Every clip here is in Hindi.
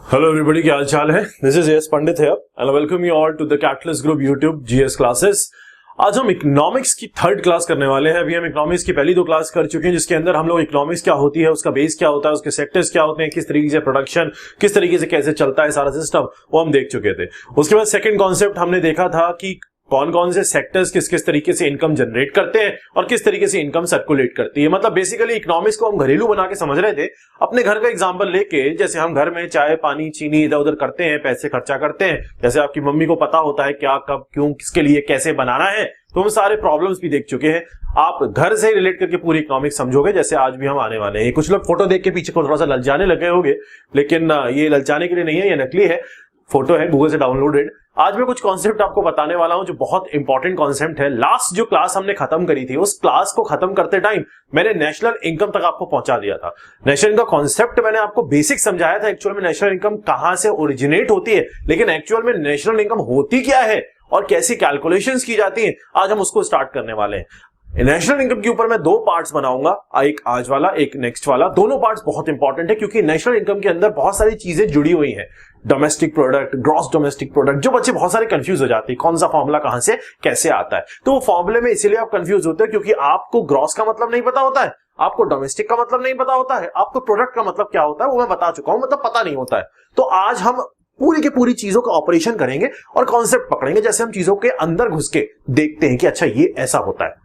हेलो एवरीबॉडी, क्या हाल चाल है। दिस इज एस पंडित है and welcome you all to the Catalyst Group YouTube GS classes. आज हम इकोनॉमिक्स की थर्ड क्लास करने वाले हैं। अभी हम इकोनॉमिक्स की पहली दो क्लास कर चुके हैं, जिसके अंदर हम लोग इकोनॉमिक्स क्या होती है, उसका बेस क्या होता है, उसके सेक्टर्स क्या होते हैं, किस तरीके से प्रोडक्शन, किस तरीके से कैसे चलता है सारा सिस्टम, वो हम देख चुके थे। उसके बाद सेकंड कॉन्सेप्ट हमने देखा था कि कौन कौन से सेक्टर्स किस किस तरीके से इनकम जनरेट करते हैं और किस तरीके से इनकम सर्कुलेट करती है। मतलब बेसिकली इकोनॉमिक्स को हम घरेलू बना के समझ रहे थे। अपने घर का एग्जांपल लेके, जैसे हम घर में चाय पानी चीनी इधर उधर करते हैं, पैसे खर्चा करते हैं, जैसे आपकी मम्मी को पता होता है क्या कब क्यों किसके लिए कैसे बनाना है, तो हम सारे प्रॉब्लम्स भी देख चुके हैं। आप घर से रिलेट करके पूरी इकोनॉमिक्स समझोगे, जैसे आज भी हम आने वाले हैं। कुछ लोग फोटो देख के पीछे को थोड़ा सा ललचाने लगे होंगे, लेकिन ये ललचाने के लिए नहीं है, ये नकली है, फोटो है गूगल से डाउनलोडेड। आज मैं कुछ कॉन्सेप्ट आपको बताने वाला हूं जो बहुत इंपॉर्टेंट कॉन्सेप्ट है। लास्ट जो क्लास हमने खत्म करी थी, उस क्लास को खत्म करते टाइम मैंने नेशनल इनकम तक आपको पहुंचा दिया था। नेशनल इनकम कॉन्सेप्ट मैंने आपको बेसिक समझाया था, एक्चुअल में नेशनल इनकम कहां से ओरिजिनेट होती है, लेकिन एक्चुअल में नेशनल इनकम होती क्या है और कैसी कैलकुलेशंस की जाती है, आज हम उसको स्टार्ट करने वाले हैं। नेशनल इनकम के ऊपर मैं दो पार्ट्स बनाऊंगा, एक आज वाला एक नेक्स्ट वाला। दोनों पार्ट्स बहुत इंपॉर्टेंट है क्योंकि नेशनल इनकम के अंदर बहुत सारी चीजें जुड़ी हुई हैं। Domestic product, gross domestic product, जो बच्चे बहुत सारे कंफ्यूज हो जाते हैं कौन सा फॉर्मूला कहां से कैसे आता है, तो वो फॉर्मूले में इसीलिए आप कंफ्यूज होते हैं क्योंकि आपको ग्रॉस का मतलब नहीं पता होता है, आपको डोमेस्टिक का मतलब नहीं पता होता है, आपको प्रोडक्ट का मतलब क्या होता है वो मैं बता चुका हूं, मतलब पता नहीं होता है। तो आज हम पूरी की पूरी चीजों का ऑपरेशन करेंगे और कॉन्सेप्ट पकड़ेंगे, जैसे हम चीजों के अंदर घुस के देखते हैं कि अच्छा ये ऐसा होता है।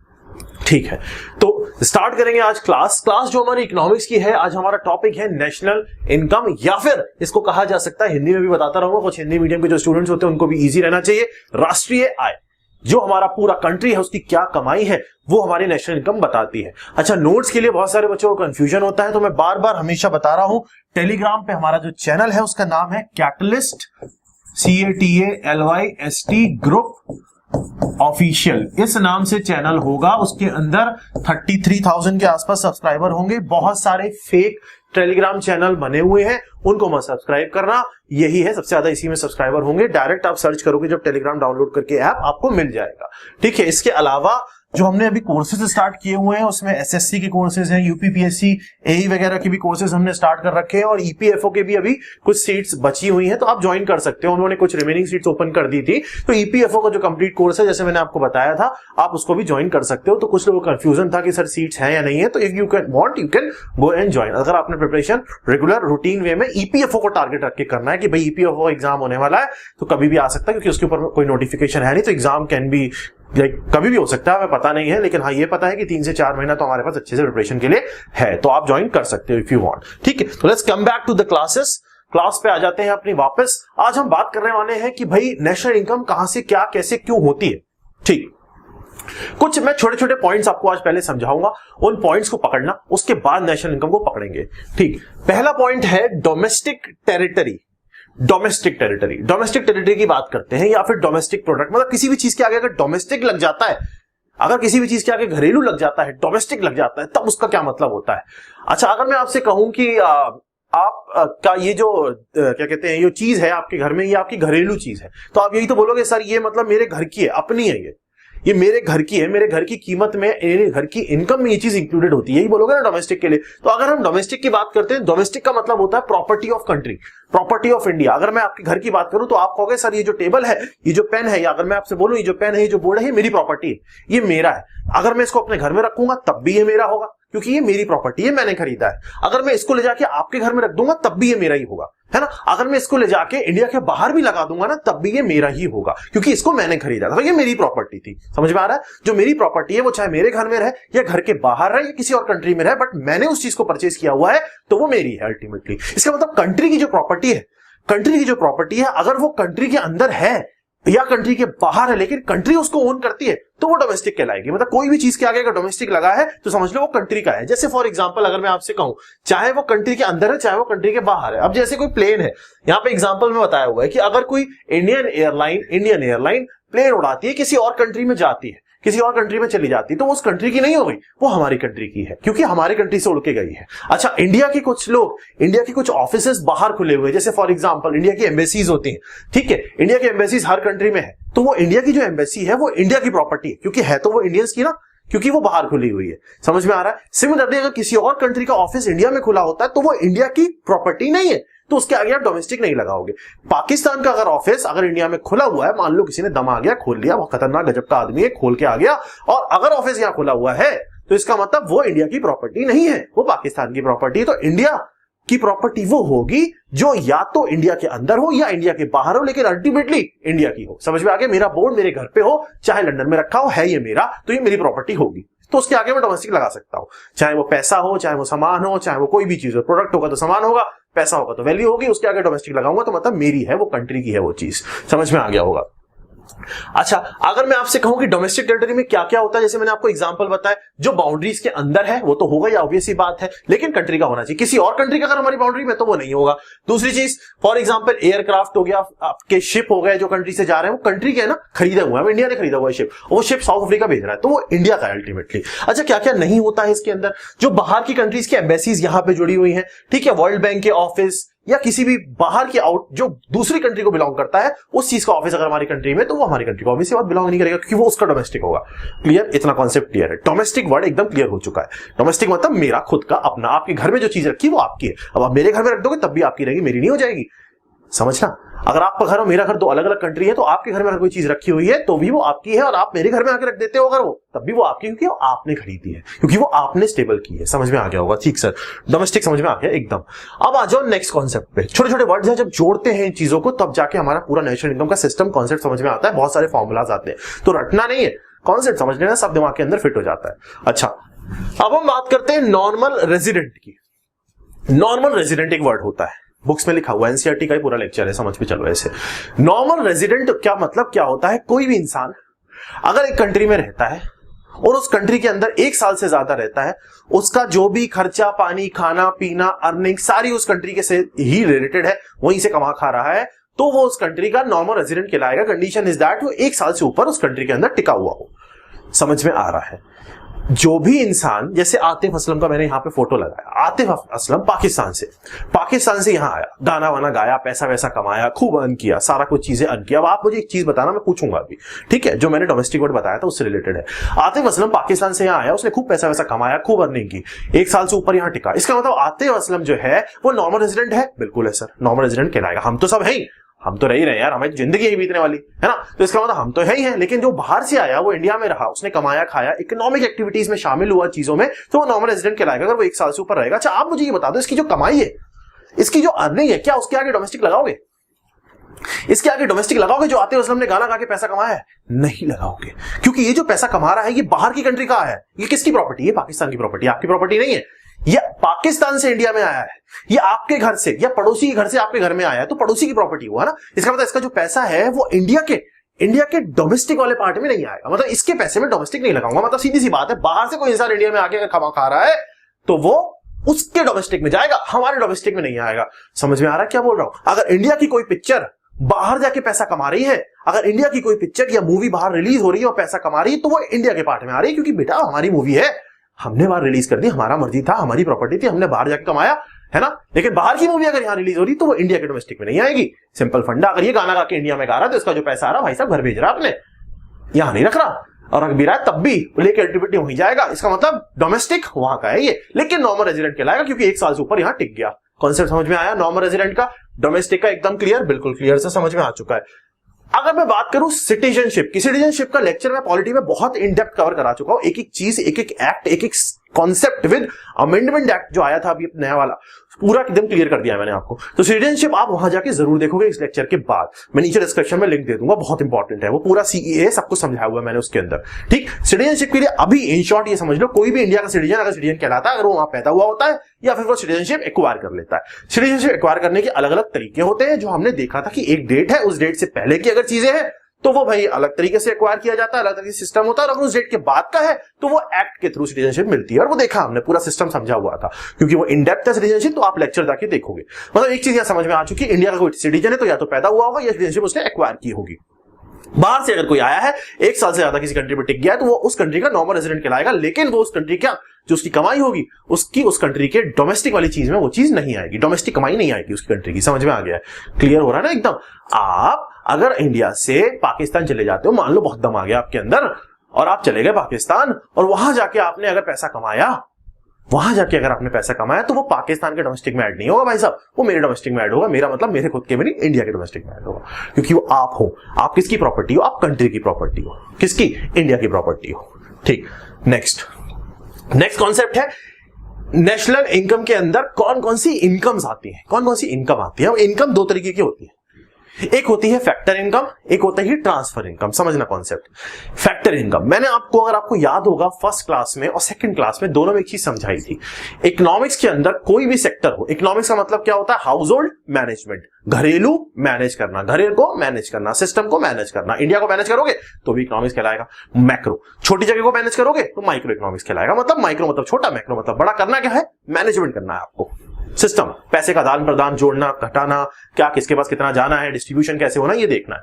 ठीक है, तो स्टार्ट करेंगे आज क्लास जो हमारी इकोनॉमिक्स की है। आज हमारा टॉपिक है नेशनल इनकम, या फिर इसको कहा जा सकता है, हिंदी में भी बताता रहूंगा, कुछ हिंदी मीडियम के जो स्टूडेंट्स होते हैं उनको भी इजी रहना चाहिए, राष्ट्रीय आय। जो हमारा पूरा कंट्री है उसकी क्या कमाई है वो हमारी नेशनल इनकम बताती है। अच्छा, नोट्स के लिए बहुत सारे बच्चों को कंफ्यूजन होता है, तो मैं बार बार हमेशा बता रहा हूं, टेलीग्राम पे हमारा जो चैनल है उसका नाम है कैटलिस्ट CATALYST ग्रुप ऑफिशियल, इस नाम से चैनल होगा। उसके अंदर 33,000 के आसपास सब्सक्राइबर होंगे। बहुत सारे फेक टेलीग्राम चैनल बने हुए हैं, उनको मत सब्सक्राइब करना, यही है सबसे ज्यादा, इसी में सब्सक्राइबर होंगे। डायरेक्ट आप सर्च करोगे जब टेलीग्राम डाउनलोड करके ऐप आपको मिल जाएगा। ठीक है, इसके अलावा जो हमने अभी कोर्सेज स्टार्ट किए हुए हैं उसमें SSC के कोर्सेज हैं, UPPSC AE वगैरह के भी कोर्सेज हमने स्टार्ट कर रखे हैं और EPFO के भी अभी कुछ सीट्स बची हुई हैं, तो आप ज्वाइन कर सकते हो। उन्होंने कुछ रिमेनिंग सीट्स ओपन कर दी थी, तो EPFO का जो कंप्लीट कोर्स है, जैसे मैंने आपको बताया था, आप उसको भी ज्वाइन कर सकते हो। तो कुछ लोगों को कंफ्यूजन था कि सर सीट्स हैं या नहीं है, तो if you can want you can go and join. अगर आपने प्रिपरेशन रेगुलर रूटीन वे में EPFO को टारगेट रख के करना है कि भाई EPFO एग्जाम होने वाला है, तो कभी भी आ सकता है क्योंकि उसके ऊपर कोई नोटिफिकेशन है नहीं, तो एग्जाम कैन बी कभी भी हो सकता है, हमें पता नहीं है, लेकिन हाँ ये पता है कि 3 से 4 महीना तो हमारे पास अच्छे से प्रिपरेशन के लिए है, तो आप ज्वाइन कर सकते हो इफ यू वांट। ठीक है, तो let's come back to the classes. Class पे आ जाते हैं अपनी वापस। आज हम बात करने वाले हैं कि भाई नेशनल इनकम कहां से क्या कैसे क्यों होती है। ठीक, कुछ मैं छोटे छोटे पॉइंट्स आपको आज पहले समझाऊंगा, उन पॉइंट्स को पकड़ना, उसके बाद नेशनल इनकम को पकड़ेंगे। ठीक, पहला पॉइंट है डोमेस्टिक टेरिटरी। डोमेस्टिक टेरिटरी की बात करते हैं, या फिर डोमेस्टिक प्रोडक्ट, मतलब किसी भी चीज के आगे अगर डोमेस्टिक लग जाता है, अगर किसी भी चीज के आगे घरेलू लग जाता है, डोमेस्टिक लग जाता है, तब उसका क्या मतलब होता है। अच्छा, अगर मैं आपसे कहूं कि आप का ये जो क्या कहते हैं ये चीज है आपके घर में, ये आपकी घरेलू चीज है, तो आप यही तो बोलोगे सर ये मतलब मेरे घर की है, अपनी है, ये मेरे घर की है, मेरे घर की कीमत में, मेरे घर की इनकम में ये चीज इंक्लूडेड होती है, यही बोलोगे ना डोमेस्टिक के लिए। तो अगर हम डोमेस्टिक की बात करते हैं, डोमेस्टिक का मतलब होता है property of country, property of India. अगर मैं आपके घर की बात करूं तो आप कहोगे सर ये जो टेबल है, ये जो पेन है, या अगर मैं आपसे बोलूं ये जो पेन है, ये जो बोर्ड है, ये मेरी प्रॉपर्टी है, ये मेरा है। अगर मैं इसको अपने घर में रखूंगा तब भी ये मेरा होगा क्योंकि ये मेरी प्रॉपर्टी है, मैंने खरीदा है। अगर मैं इसको ले जाके आपके घर में रख दूंगा तब भी ये मेरा ही होगा, है ना। अगर मैं इसको ले जाके इंडिया के बाहर भी लगा दूंगा ना तब भी ये मेरा ही होगा क्योंकि इसको मैंने खरीदा था, तो ये मेरी प्रॉपर्टी थी। समझ में आ रहा है? जो मेरी प्रॉपर्टी है वो चाहे मेरे घर में रहे या घर के बाहर रहे या किसी और कंट्री में रहे, बट मैंने उस चीज को परचेज किया हुआ है तो वो मेरी है अल्टीमेटली। इसका मतलब कंट्री की जो प्रॉपर्टी है, अगर वो कंट्री के अंदर है या कंट्री के बाहर है लेकिन कंट्री उसको ओन करती है तो वो डोमेस्टिक कहलाएगी। मतलब कोई भी चीज के आगे अगर डोमेस्टिक लगा है तो समझ लो वो कंट्री का है। जैसे फॉर एग्जांपल अगर मैं आपसे कहूं, चाहे वो कंट्री के अंदर है चाहे वो कंट्री के बाहर है। अब जैसे कोई प्लेन है, यहां पे एग्जांपल में बताया हुआ है कि अगर कोई इंडियन एयरलाइन प्लेन उड़ाती है, किसी और कंट्री में जाती है, किसी और कंट्री में चली जाती, तो वो उस कंट्री की नहीं हो गई, वो हमारी कंट्री की है क्योंकि हमारी कंट्री से उड़ के गई है। अच्छा, इंडिया के कुछ लोग, इंडिया के कुछ ऑफिसेस बाहर खुले हुए, जैसे फॉर एग्जांपल इंडिया की एम्बेसीज होती हैं, ठीक है, इंडिया की एम्बेसीज हर कंट्री में है, तो वो इंडिया की जो एम्बेसी है वो इंडिया की प्रॉपर्टी है क्योंकि है तो वो इंडियंस की ना, क्योंकि वो बाहर खुली हुई है। समझ में आ रहा है? सिमिलरली अगर किसी और कंट्री का ऑफिस इंडिया में खुला होता है तो वो इंडिया की प्रॉपर्टी नहीं है, तो उसके आगे आप डोमेस्टिक नहीं लगाओगे। पाकिस्तान का अगर ऑफिस अगर इंडिया में खुला हुआ है, मान लो किसी ने दम आ गया, खोल लिया, बहुत खतरनाक गजब का आदमी है, खोल के आ गया, और अगर ऑफिस यहां खुला हुआ है तो इसका मतलब वो इंडिया की प्रॉपर्टी नहीं है, वो पाकिस्तान की प्रॉपर्टी है। तो इंडिया की प्रॉपर्टी वो होगी जो या तो इंडिया के अंदर हो या इंडिया के बाहर हो, लेकिन अल्टीमेटली इंडिया की हो। समझ में आ गया? मेरा बोर्ड मेरे घर पे हो, चाहे लंदन में रखा हो, है ये मेरा, तो ये मेरी प्रॉपर्टी होगी, तो उसके आगे मैं डोमेस्टिक लगा सकता हूं। चाहे वो पैसा हो, चाहे वो सामान हो, चाहे वो कोई भी चीज हो, प्रोडक्ट होगा तो सामान होगा, पैसा होगा तो वैल्यू होगी, उसके आगे डोमेस्टिक लगाऊंगा तो मतलब मेरी है, वो कंट्री की है वो चीज। समझ में आ गया होगा? अच्छा, अगर मैं आपसे कहूं कि डोमेस्टिक टेरिटरी में क्या क्या होता है, जैसे मैंने आपको एग्जांपल बताया, जो बाउंड्रीज के अंदर है वो तो होगा, या ऑब्वियस सी बात है, लेकिन कंट्री का होना चाहिए। किसी और कंट्री का अगर हमारी बाउंड्री में तो वो नहीं होगा। दूसरी चीज, फॉर एग्जांपल एयरक्राफ्ट हो गया, आपके शिप हो गए जो कंट्री से जा रहे हैं, वो कंट्री के है ना, खरीदा हुआ है, इंडिया ने खरीदा हुआ है शिप, वो शिप साउथ अफ्रीका भेज रहा है, तो वो इंडिया का है अल्टीमेटली। अच्छा, क्या क्या नहीं होता है इसके अंदर? जो बाहर की कंट्रीज की एम्बेसीज यहां पे जुड़ी हुई है, ठीक है, वर्ल्ड बैंक के ऑफिस या किसी भी बाहर की आउट जो दूसरी कंट्री को बिलोंग करता है, उस चीज का ऑफिस अगर हमारी कंट्री में, तो वो हमारी कंट्री को ऑब्वियसली बात बिलोंग नहीं करेगा, क्योंकि वो उसका डोमेस्टिक होगा। क्लियर? इतना कॉन्सेप्ट क्लियर है? डोमेस्टिक वर्ड एकदम क्लियर हो चुका है। डोमेस्टिक मतलब मेरा खुद का अपना, आपके घर में जो चीज रखी वो आपकी है। अब आप मेरे घर में रख दोगे तब भी आपकी रहेगी, मेरी नहीं हो जाएगी। समझना? अगर आपका घर और मेरा घर दो अलग अलग कंट्री है, तो आपके घर में अगर कोई चीज रखी हुई है तो भी वो आपकी है, और आप मेरे घर में आकर रख देते हो अगर वो, तब भी वो आपकी, क्योंकि वो आपने खरीदी है, क्योंकि वो आपने स्टेबल की है। समझ में आ गया होगा? ठीक सर, डोमेस्टिक समझ में आ गया एकदम। अब आ जाओ नेक्स्ट कॉन्सेप्ट पे। छोटे छोटे वर्ड्स हैं, जब जोड़ते हैं इन चीजों को तब जाके हमारा पूरा नेशनल इनकम का सिस्टम कॉन्सेप्ट समझ में आता है। बहुत सारे फॉर्मूलाज आते हैं, तो रटना नहीं है, कॉन्सेप्ट समझ लेना, सब दिमाग के अंदर फिट हो जाता है। अच्छा, अब हम बात करते हैं नॉर्मल रेजिडेंट की। नॉर्मल रेजिडेंट एक वर्ड होता है, बुक्स में लिखा हुआ है, एनसीईआरटी का ही पूरा लेक्चर है, समझ में चलो ऐसे। नॉर्मल रेजिडेंट क्या मतलब क्या होता है? कोई भी इंसान अगर एक कंट्री में रहता है और उस कंट्री के अंदर 1 साल से ज्यादा रहता है, उसका जो भी खर्चा पानी, खाना पीना, अर्निंग सारी उस कंट्री के से ही रिलेटेड है, वहीं से कमा खा रहा है, तो वो उस कंट्री का नॉर्मल रेजिडेंट कहलाएगा। कंडीशन इज दैट वो 1 साल से ऊपर उस कंट्री के अंदर टिका हुआ हो। समझ में आ रहा है? जो भी इंसान, जैसे आतिफ असलम का मैंने यहां पे फोटो लगाया, आतिफ असलम पाकिस्तान से यहां आया, गाना वाना गाया, पैसा वैसा कमाया, खूब अर्न किया, सारा कुछ चीजें अर्न किया। अब आप मुझे एक चीज बताना, मैं पूछूंगा अभी, ठीक है, जो मैंने डोमेस्टिक वर्ड बताया था उससे रिलेटेड है। आतिफ असलम पाकिस्तान से यहां आया, उसने खूब पैसा वैसा कमाया, खूब अर्निंग की, 1 साल से ऊपर यहां टिका, इसका मतलब आतिफ असलम जो है वो नॉर्मल रेजिडेंट है? बिल्कुल है सर, नॉर्मल रेजिडेंट कहलाएगा। हम तो सब है, हम तो रह ही रहे यार, हमारी जिंदगी ही बीतने वाली है ना, तो इसका मतलब हम तो है ही हैं। लेकिन जो बाहर से आया वो इंडिया में रहा, उसने कमाया खाया, इकोनॉमिक एक्टिविटीज में शामिल हुआ चीजों में, तो वो नॉर्मल रेजिडेंट कहलाएगा अगर वो 1 साल से ऊपर रहेगा। अच्छा, आप मुझे ये बता दो, इसकी जो कमाई है, इसकी जो अर्निंग है, क्या उसके आगे डोमेस्टिक लगाओगे? इसके आगे डोमेस्टिक लगाओगे? जो आतिफ असलम ने गाना गा के पैसा कमाया है, नहीं लगाओगे, क्योंकि ये जो पैसा कमा रहा है ये बाहर की कंट्री का है। ये किसकी प्रॉपर्टी है? पाकिस्तान की प्रॉपर्टी, आपकी प्रॉपर्टी नहीं है। ये पाकिस्तान से इंडिया में आया है, ये आपके घर से या पड़ोसी के घर से आपके घर में आया है, तो पड़ोसी की प्रॉपर्टी हुआ ना। इसका मतलब इसका जो पैसा है वो इंडिया के डोमेस्टिक वाले पार्ट में नहीं आएगा, मतलब इसके पैसे में डोमेस्टिक नहीं लगाऊंगा। मतलब सीधी सी बात है, बाहर से कोई इंसान इंडिया में आके अगर खा रहा है तो वो उसके डोमेस्टिक में जाएगा, हमारे डोमेस्टिक में नहीं आएगा। समझ में आ रहा है क्या बोल रहा हूं? अगर इंडिया की कोई पिक्चर बाहर जाके पैसा कमा रही है, अगर इंडिया की कोई पिक्चर या मूवी बाहर रिलीज हो रही है और पैसा कमा रही है, तो वो इंडिया के पार्ट में आ रही है, क्योंकि बेटा हमारी मूवी है, हमने बाहर रिलीज कर दी, हमारा मर्जी था, हमारी प्रॉपर्टी थी, हमने बाहर जाके कमाया, है ना। लेकिन बाहर की मूवी अगर यहां रिलीज हो रही तो वो इंडिया के डोमेस्टिक में नहीं आएगी। सिंपल फंडा, अगर ये गाना गा के इंडिया में गा रहा है तो इसका जो पैसा आ रहा है भाई साहब घर भेज रहा है, आपने यहां नहीं रख रहा, और रख भी रहा है तब भी लेके एक्टिविटी वहीं जाएगा। इसका मतलब डोमेस्टिक वहां का है ये, लेकिन नॉर्मल रेजिडेंट कहलाएगा क्योंकि 1 साल से ऊपर यहां टिक गया। कॉन्सेप्ट समझ में आया? नॉर्मल रेजिडेंट का, डोमेस्टिक का एकदम क्लियर, बिल्कुल क्लियर से समझ में आ चुका है। अगर मैं बात करूं सिटीजनशिप की, सिटीजनशिप का लेक्चर मैं पॉलिटी में बहुत इन डेप्थ कवर करा चुका हूं, एक एक चीज, एक एक एक्ट, एक एक कॉन्सेप्ट विद अमेंडमेंट एक्ट जो आया था अभी नया वाला, पूरा एकदम क्लियर कर दिया मैंने आपको। तो सिटीजनशिप आप वहां जाके जरूर देखोगे इस लेक्चर के बाद, मैं नीचे डिस्क्रिप्शन में लिंक दे दूंगा, बहुत इंपॉर्टेंट है वो, पूरा सीईए सब कुछ समझाया हुआ है मैंने उसके अंदर। ठीक, सिटीजनशिप के लिए अभी इन शॉर्ट ये समझ लो, कोई भी इंडिया का सिटीजन अगर सिटीजन कहलाता है, अगर वो वहां पैदा हुआ होता है या फिर वो सिटीजनशिप एक्वायर कर लेता है। सिटीजनशिप एक्वायर करने के अलग अलग तरीके होते हैं, जो हमने देखा था कि एक डेट है, उस डेट से पहले की अगर चीजें हैं तो वो भाई अलग तरीके से एक्वायर किया जाता है, अलग तरीके से सिस्टम होता है, और अगर उस डेट के बाद का है तो वो एक्ट के थ्रू सिटीजनशिप मिलती है, और वो देखा हमने, पूरा सिस्टम समझा हुआ था, क्योंकि वो इन डेप्थ है सिटीजनशिप, तो आप लेक्चर जाके देखोगे। मतलब एक चीज यहां समझ में आ चुकी है, इंडिया का कोई सिटीजन है तो या तो पैदा हुआ होगा या सिटीजनशिप उसने एक्वायर की होगी। बाहर से अगर कोई आया है, 1 साल से ज्यादा किसी कंट्री में टिक गया है, तो वो उस कंट्री का नॉर्मल रेजिडेंट कहलाएगा, लेकिन वो उस कंट्री का जो उसकी कमाई होगी उसकी उस कंट्री के डोमेस्टिक वाली चीज में वो चीज नहीं आएगी, डोमेस्टिक कमाई नहीं आएगी उसकी कंट्री की। समझ में आ गया है? क्लियर हो रहा है ना एकदम? आप अगर इंडिया से पाकिस्तान चले जाते हो, मान लो बहुत दम आ गया आपके अंदर, और आप चले गए पाकिस्तान और वहां जाके आपने अगर पैसा कमाया, वहां जाके अगर आपने पैसा कमाया तो वो पाकिस्तान के डोमेस्टिक में ऐड नहीं होगा भाई साहब, वो मेरे डोमेस्टिक में ऐड होगा। मेरा मतलब मेरे खुद के में नहीं, इंडिया के डोमेस्टिक में ऐड होगा, क्योंकि वो आप हो। आप किसकी प्रॉपर्टी हो? आप कंट्री की प्रॉपर्टी हो। किसकी? इंडिया की प्रॉपर्टी हो। ठीक, नेक्स्ट कॉन्सेप्ट है नेशनल इनकम के अंदर कौन कौन सी इनकम्स आती है, कौन कौन सी इनकम आती है। इनकम दो तरीके की होती है, एक होती है फैक्टर इनकम, एक होता है ट्रांसफर इनकम। समझना कॉन्सेप्ट। फैक्टर इनकम मैंने आपको, अगर आपको याद होगा, फर्स्ट क्लास में और सेकंड क्लास में दोनों में एक चीज समझाई थी। इकोनॉमिक्स के अंदर कोई भी सेक्टर हो, इकोनॉमिक्स का मतलब क्या होता है? हाउस होल्ड मैनेजमेंट, घरेलू मैनेज करना, घरेलू को मैनेज करना, सिस्टम को मैनेज करना। इंडिया को मैनेज करोगे तो भी इकोनॉमिक्स कहलाएगा। मैक्रो, छोटी जगह को मैनेज करोगे तो माइक्रो इकोनॉमिक्स कहलाएगा। मतलब माइक्रो मतलब छोटा, मैक्रो मतलब बड़ा। करना क्या है? मैनेजमेंट करना है आपको। सिस्टम, पैसे का आदान प्रदान, जोड़ना, घटाना, क्या किसके पास कितना जाना है, डिस्ट्रीब्यूशन कैसे होना, ये देखना है।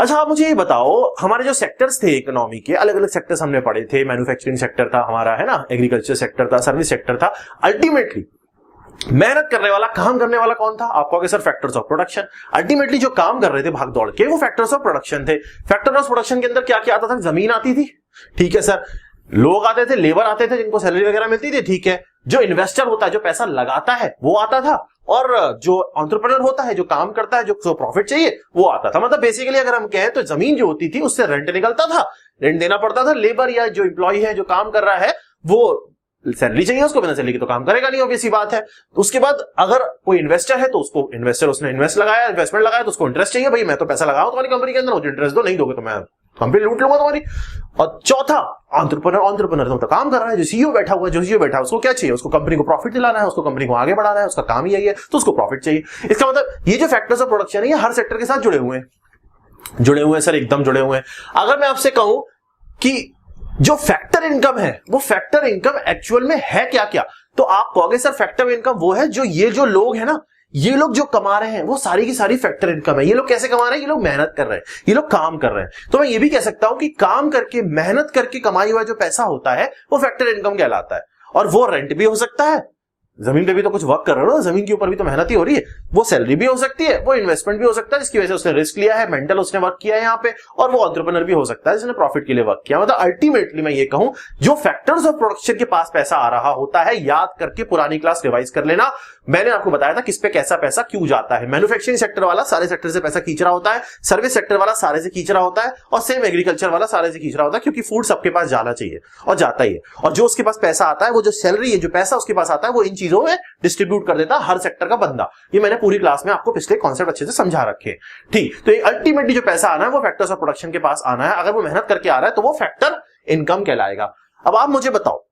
अच्छा, आप मुझे ये बताओ, हमारे जो सेक्टर्स थे इकोनॉमी के, अलग अलग सेक्टर्स हमने पढ़े थे। मैन्युफैक्चरिंग सेक्टर था हमारा, है ना, एग्रीकल्चर सेक्टर था, सर्विस सेक्टर था। अल्टीमेटली मेहनत करने वाला, काम करने वाला कौन था? आप कहोगे sir factors of production. Ultimately जो काम कर रहे थे भाग दौड़ के, वो फैक्टर्स ऑफ प्रोडक्शन थे। फैक्टर ऑफ प्रोडक्शन के अंदर क्या क्या आता था? जमीन आती थी, ठीक है सर, लोग आते थे, लेबर आते थे जिनको सैलरी वगैरह मिलती थी, ठीक है, जो इन्वेस्टर होता है, जो पैसा लगाता है, वो आता था, और जो एंटरप्रेन्योर होता है, जो काम करता है, जो प्रॉफिट चाहिए, वो आता था। मतलब बेसिकली अगर हम कहें तो जमीन जो होती थी उससे रेंट निकलता था, रेंट देना पड़ता था। लेबर या जो एम्प्लॉय है, जो काम कर रहा है, वो सैलरी चाहिए उसको, बिना सैलरी के तो काम करेगा नहीं, ऑब्वियस सी बात है। उसके बाद अगर कोई इन्वेस्टर है तो उसको इन्वेस्टर, उसने इन्वेस्टमेंट लगाया तो उसको इंटरेस्ट चाहिए। भाई मैं तो पैसा लगाऊं तुम्हारी कंपनी के अंदर, मुझे इंटरेस्ट दो, नहीं दोगे तो मैं कंपनी लूट लूंगा तुम्हारी। और चौथा एंटरप्रेन्योर तो काम कर रहा है, जो सीईओ बैठा हुआ है, उसको क्या चाहिए? उसको कंपनी को प्रॉफिट दिलाना है, उसको कंपनी को आगे बढ़ाना है, उसका काम ही यही है, तो उसको प्रॉफिट चाहिए। इसका मतलब ये जो फैक्टर्स ऑफ प्रोडक्शन है, ये हर सेक्टर के साथ जुड़े हुए हैं सर, एकदम जुड़े हुए हैं। अगर मैं आपसे कहूं कि जो फैक्टर इनकम है, वो फैक्टर इनकम एक्चुअल में है क्या क्या, तो आप कहोगे सर फैक्टर इनकम वो है जो ये जो लोग है ना, ये लोग जो कमा रहे हैं वो सारी की सारी फैक्टर इनकम है। ये लोग कैसे कमा रहे हैं? ये लोग मेहनत कर रहे हैं, ये लोग काम कर रहे हैं। तो मैं ये भी कह सकता हूं कि काम करके, मेहनत करके कमाई हुआ जो पैसा होता है वो फैक्टर इनकम कहलाता है। और वो रेंट भी हो सकता है, जमीन पे भी तो कुछ वर्क कर रहे हो ना, जमीन के ऊपर भी तो मेहनत ही हो रही है। वो सैलरी भी हो सकती है, वो इन्वेस्टमेंट भी हो सकता है जिसकी वजह से उसने रिस्क लिया है, मेंटल उसने वर्क किया है यहाँ पे, और वो एंटरप्रेन्योर भी हो सकता है जिसने प्रॉफिट के लिए वर्क किया। मतलब अल्टीमेटली मैं ये कहूं, जो फैक्टर्स ऑफ प्रोडक्शन के पास पैसा आ रहा होता है, याद करके पुरानी क्लास रिवाइज कर लेना। मैंने आपको बताया था किस पे कैसा पैसा क्यों जाता है। मैन्युफैक्चरिंग सेक्टर वाला सारे सेक्टर से पैसा खींच रहा होता है, सर्विस सेक्टर वाला सारे से खींच रहा होता है, और सेम एग्रीकल्चर वाला सारे से खींच रहा होता है, क्योंकि फूड सबके पास जाना चाहिए और जाता ही है। और जो उसके पास पैसा आता है, वो जो सैलरी है, जो पैसा उसके पास आता है, वो इन चीजों में डिस्ट्रीब्यूट कर देता है हर सेक्टर का बंदा। ये मैंने पूरी क्लास में आपको पिछले कॉन्सेप्ट अच्छे से समझा रखे। ठीक, तो अल्टीमेटली जो पैसा आना है वो फैक्टर्स ऑफ प्रोडक्शन के पास आना है। अगर वो मेहनत करके आ रहा है तो वो फैक्टर इनकम कहलाएगा। अब आप मुझे बताओ,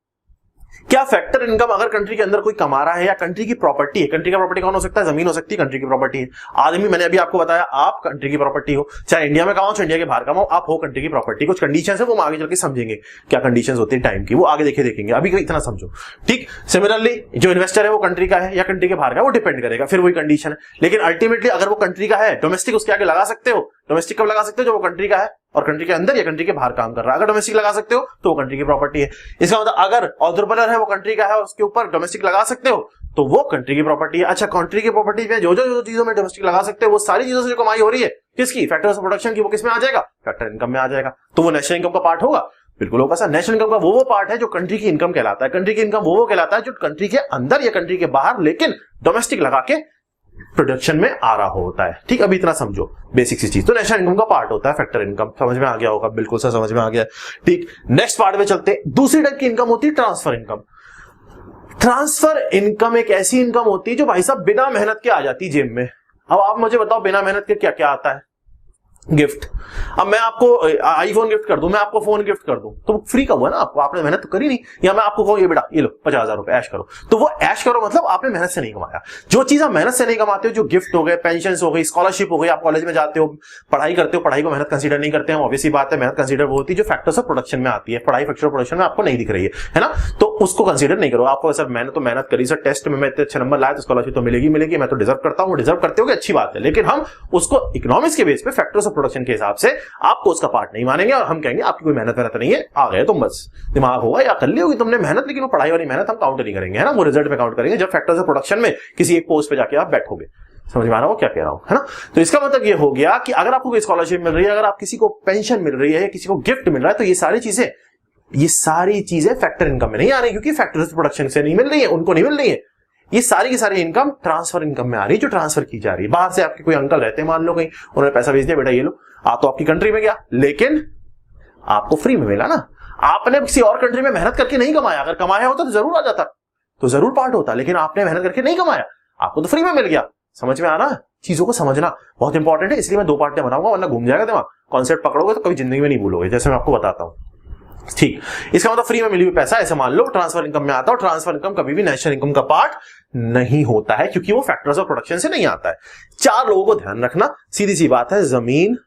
क्या फैक्टर इनकम अगर कंट्री के अंदर कोई कमा रहा है, या कंट्री की प्रॉपर्टी है? कंट्री का प्रॉपर्टी कौन हो सकता है? जमीन हो सकती है, कंट्री की प्रॉपर्टी है। आदमी, मैंने अभी आपको बताया, आप कंट्री की प्रॉपर्टी हो, चाहे इंडिया में कमाओ चाहे इंडिया के बाहर कमाओ, आप हो कंट्री की प्रॉपर्टी। कुछ कंडीशंस है, वो हम आगे चल के समझेंगे क्या कंडीशंस होती है टाइम की, वो आगे देखेंगे, अभी इतना समझो। ठीक, सिमिलरली जो इन्वेस्टर है वो कंट्री का है या कंट्री के बाहर का, वो डिपेंड करेगा, फिर वही कंडीशन है। लेकिन अल्टीमेटली अगर वो कंट्री का है, डोमेस्टिक उसके आगे लगा सकते हो। डोमेस्टिक कब लगा सकते हो? जो वो कंट्री का है और कंट्री के अंदर या कंट्री के बाहर काम कर रहा है। अगर डोमेस्टिक लगा सकते हो तो वो कंट्री की प्रॉपर्टी है। इसका मतलब अगर एंटरप्रेन्योर है, वो कंट्री का है और उसके ऊपर डोमेस्टिक लगा सकते हो तो वो कंट्री की प्रॉपर्टी है। अच्छा, कंट्री की प्रॉपर्टी में जो जो चीजों में डोमेस्टिक लगा सकते हो, वो सारी चीजों से जो कमाई हो रही है किसकी? फैक्टर्स ऑफ प्रोडक्शन की, वो किस में आ जाएगा? फैक्टर इनकम में आ जाएगा। तो वो नेशनल इनकम का पार्ट होगा? बिल्कुल होगा सर। नेशनल इनकम का वो पार्ट है जो कंट्री की इनकम कहलाता है। कंट्री की इनकम वो कहलाता है जो कंट्री के अंदर या कंट्री के बाहर, लेकिन डोमेस्टिक लगा के प्रोडक्शन में आ रहा होता है। ठीक, अभी इतना समझो बेसिक सी चीज। तो नेशनल इनकम का पार्ट होता है फैक्टर इनकम। समझ में आ गया होगा? बिल्कुल सर, समझ में आ गया। ठीक, नेक्स्ट पार्ट में चलते हैं। दूसरी टाइप की इनकम होती है ट्रांसफर इनकम। ट्रांसफर इनकम एक ऐसी इनकम होती है जो भाई साहब बिना मेहनत के आ जाती है जेब में। अब आप मुझे बताओ, बिना मेहनत के क्या क्या आता है? गिफ्ट। अब मैं आपको आईफोन गिफ्ट कर दूं, मैं आपको फोन गिफ्ट कर दूं, तो फ्री का हुआ ना, आपको, आपने मेहनत तो करी नहीं। या मैं आपको कहूं ये बेटा ये लो 50,000 रुपए ऐश करो, तो वो ऐश करो मतलब आपने मेहनत से नहीं कमाया। जो चीज आप मेहनत से नहीं कमाते हो, जो गिफ्ट हो गए, पेंशन हो गई, स्कॉलरशिप हो गई, आप कॉलेज में जाते हो, पढ़ाई करते हो, पढ़ाई को मेहनत कंसीडर नहीं करते हैं, ऑब्वियसली बात है। मेहनत कंसीडर वो होती है जो फैक्टर्स ऑफ प्रोडक्शन में आती है। पढ़ाई फैक्टर ऑफ प्रोडक्शन में आपको नहीं दिख रही है ना, तो उसको कंसीडर नहीं करो। आपको सर मैंने तो मेहनत करी सर, टेस्ट में मैं इतने अच्छे नंबर लाया तो स्कॉलरशिप तो मिलेगी, मैं तो डिजर्व करता हूं, डिजर्व करते हो, अच्छी बात है। लेकिन हम उसको इकोनॉमिक्स के बेस पे, फैक्टर्स ऑफ प्रोडक्शन के हिसाब से आपको उसका पार्ट नहीं मानेंगे और हम कहेंगे आपकी कोई मेहनत नहीं है, आ गए तुम, बस दिमाग होगा या कर ली होगी तुमने मेहनत, लेकिन वो पढ़ाई वाली मेहनत हम काउंट नहीं करेंगे, है ना, वो रिजल्ट में काउंट करेंगे जब फैक्टर्स ऑफ प्रोडक्शन में किसी एक पोस्ट पे जाके आप बैठोगे। समझ में आ रहा हो क्या कह रहा हूं, है ना। तो इसका मतलब ये हो गया कि अगर आपको कोई स्कॉलरशिप मिल रही है, अगर आप किसी को पेंशन मिल रही है, किसी को गिफ्ट मिल रहा है, तो ये सारी चीजें फैक्टर इनकम में नहीं आ रही, क्योंकि फैक्टर्स प्रोडक्शन से नहीं मिल रही है, उनको नहीं मिल रही है। ये सारी की सारी इनकम ट्रांसफर इनकम में आ रही है, जो ट्रांसफर की जा रही है। बाहर से आपके कोई अंकल रहते हैं, मान लो कहीं, उन्होंने पैसा भेज दिया, बेटा ये लो, तो आपकी कंट्री में गया, लेकिन आपको फ्री में मिला ना। आपने किसी और कंट्री में मेहनत करके नहीं कमाया, अगर कमाया होता तो जरूर आ जाता, तो जरूर पार्ट होता, लेकिन आपने मेहनत करके नहीं कमाया, आपको तो फ्री में मिल गया। समझ में आ रहा है? चीजों को समझना बहुत इंपॉर्टेंट है, इसलिए मैं 2 पार्ट में बनाऊंगा, वरना घूम जाएगा दिमाग। कॉन्सेप्ट पकड़ोगे तो कभी जिंदगी में नहीं भूलोगे, जैसे मैं आपको बताता हूं। ठीक, इसका मतलब फ्री में मिली हुई पैसा ऐसे मान लो ट्रांसफर इनकम में आता है, और ट्रांसफर इनकम कभी भी नेशनल इनकम का पार्ट नहीं होता है, क्योंकि वो फैक्टर्स ऑफ प्रोडक्शन से नहीं आता है। 4 लोगों को ध्यान रखना, सीधी सी बात है, जमीन,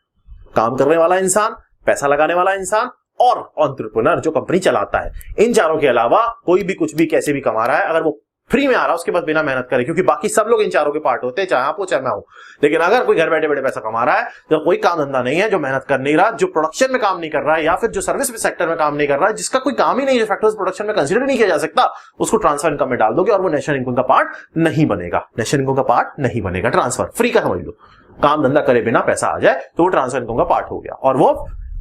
काम करने वाला इंसान, पैसा लगाने वाला इंसान और एंटरप्रेन्योर जो कंपनी चलाता है। इन चारों के अलावा कोई भी कुछ भी कैसे भी कमा रहा है, अगर वो फ्री में आ रहा है उसके बाद बिना मेहनत करे, क्योंकि बाकी सब लोग इन चारों के पार्ट होते हैं, चाहे आप हो चाहे मैं हूं। लेकिन अगर कोई घर बैठे बैठे पैसा कमा रहा है, जो कोई काम धंधा नहीं है, जो मेहनत कर नहीं रहा, जो प्रोडक्शन में काम नहीं कर रहा है, या फिर जो सर्विस सेक्टर में काम नहीं कर रहा है, जिसका कोई काम ही नहीं है, फैक्टर्स प्रोडक्शन में कंसीडर नहीं किया जा सकता, उसको ट्रांसफर इनकम में डाल दोगे और वो नेशनल इनकम का पार्ट नहीं बनेगा। नेशनल इनकम का पार्ट नहीं बनेगा, ट्रांसफर फ्री का समझ लो, काम धंधा करे बिना पैसा आ जाए तो वो ट्रांसफर इनकम का पार्ट हो गया, और वो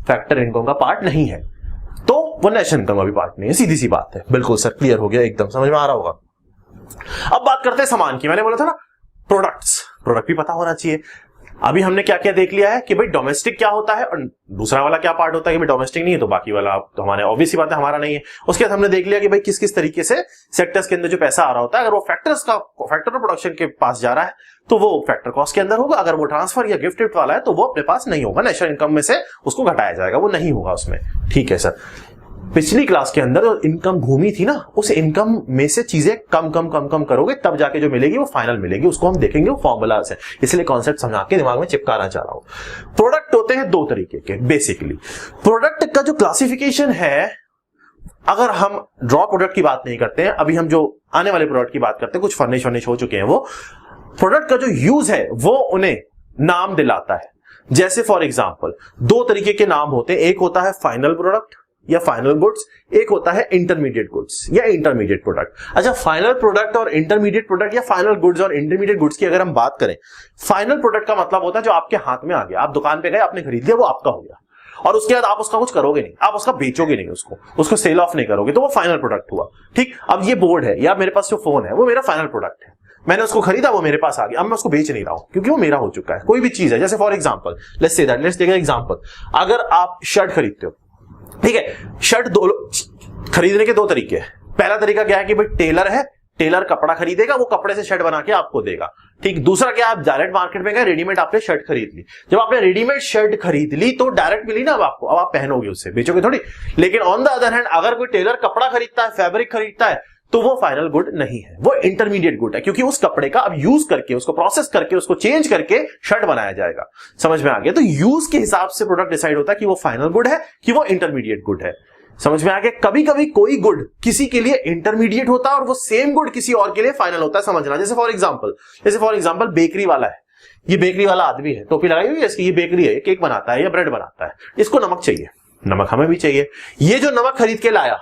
फैक्टर इनकम का पार्ट नहीं है, तो वो नेशनल इनकम का भी पार्ट नहीं है। सीधी सी बात है। बिल्कुल सर, क्लियर हो गया, एकदम समझ में आ रहा होगा। अब बात करते हैं सामान की। मैंने बोला था ना प्रोडक्ट भी पता होना चाहिए। अभी हमने क्या क्या देख लिया है कि भाई डोमेस्टिक क्या होता है और दूसरा वाला क्या पार्ट होता है, कि भाई डोमेस्टिक नहीं है तो बाकी वाला तो हमारे ऑब्वियस ही बात है हमारा नहीं है। उसके बाद हमने देख लिया कि भाई किस किस तरीके से सेक्टर्स के अंदर जो पैसा आ रहा होता है, अगर वो फैक्टर ऑफ प्रोडक्शन के पास जा रहा है तो वो फैक्टर कॉस्ट के अंदर होगा, अगर वो ट्रांसफर या गिफ्ट वाला है तो वो अपने पास नहीं होगा, नेशनल इनकम में से उसको घटाया जाएगा, वो नहीं होगा उसमें। ठीक है सर। पिछली क्लास के अंदर जो इनकम घूमी थी ना, उस इनकम में से चीजें कम करोगे तब जाके जो मिलेगी वो फाइनल मिलेगी, उसको हम देखेंगे वो फॉर्मूला से, इसलिए कॉन्सेप्ट समझा के दिमाग में चिपकाना चाह रहा हूं। प्रोडक्ट होते हैं 2 तरीके के बेसिकली। प्रोडक्ट का जो क्लासिफिकेशन है, अगर हम ड्रॉ प्रोडक्ट की बात नहीं करते हैं, अभी हम जो आने वाले प्रोडक्ट की बात करते हैं, कुछ फर्निश हो चुके हैं, वो प्रोडक्ट का जो यूज है वो उन्हें नाम दिलाता है। जैसे फॉर एग्जांपल 2 तरीके के नाम होते हैं, एक होता है फाइनल प्रोडक्ट या फाइनल गुड्स, एक होता है इंटरमीडिएट गुड्स या इंटरमीडिएट प्रोडक्ट। अच्छा, फाइनल प्रोडक्ट और इंटरमीडिएट प्रोडक्ट या फाइनल गुड्स और इंटरमीडिएट गुड्स की अगर हम बात करें, फाइनल प्रोडक्ट का मतलब होता है जो आपके हाथ में आ गया, आप दुकान पे गए, आपने खरीद लिया, वो आपका हो गया, और उसके बाद आप उसका कुछ करोगे नहीं, आप उसका बेचोगे नहीं, उसको सेल ऑफ नहीं करोगे, तो वो फाइनल प्रोडक्ट हुआ। ठीक, अब ये बोर्ड है या मेरे पास जो फोन है वो मेरा फाइनल प्रोडक्ट है, मैंने उसको खरीदा, वो मेरे पास आ गया, अब मैं उसको बेच नहीं रहा हूं क्योंकि वो मेरा हो चुका है। कोई भी चीज है, जैसे for example let's take an example, अगर आप शर्ट खरीदते हो, ठीक है, शर्ट खरीदने के 2 तरीके हैं। पहला तरीका क्या है कि भाई टेलर है, टेलर कपड़ा खरीदेगा, वो कपड़े से शर्ट बना के आपको देगा। ठीक, दूसरा क्या, आप डायरेक्ट मार्केट में गए, रेडीमेड आपने शर्ट खरीद ली। जब आपने रेडीमेड शर्ट खरीद ली तो डायरेक्ट मिली ना अब आपको, अब आप पहनोगे, उससे बेचोगे थोड़ी। लेकिन ऑन द अदर हैंड अगर कोई टेलर कपड़ा खरीदता है, फैब्रिक खरीदता है, तो वो फाइनल गुड नहीं है, वो इंटरमीडिएट गुड है, क्योंकि उस कपड़े का अब यूज करके, उसको प्रोसेस करके, उसको चेंज करके शर्ट बनाया जाएगा। समझ में आ गया? तो यूज के हिसाब से प्रोडक्ट डिसाइड होता है कि वो फाइनल गुड है कि वो इंटरमीडिएट गुड है। समझ में आ गया? कभी कभी कोई गुड किसी के लिए इंटरमीडिएट होता है और वो सेम गुड किसी और के लिए फाइनल होता है, समझना। जैसे फॉर एग्जांपल बेकरी वाला है, ये बेकरी वाला आदमी है, टोपी लगाई हुई है इसकी, ये बेकरी है, केक बनाता है या ब्रेड बनाता है, इसको नमक चाहिए, नमक हमें भी चाहिए। ये जो नमक खरीद के लाया,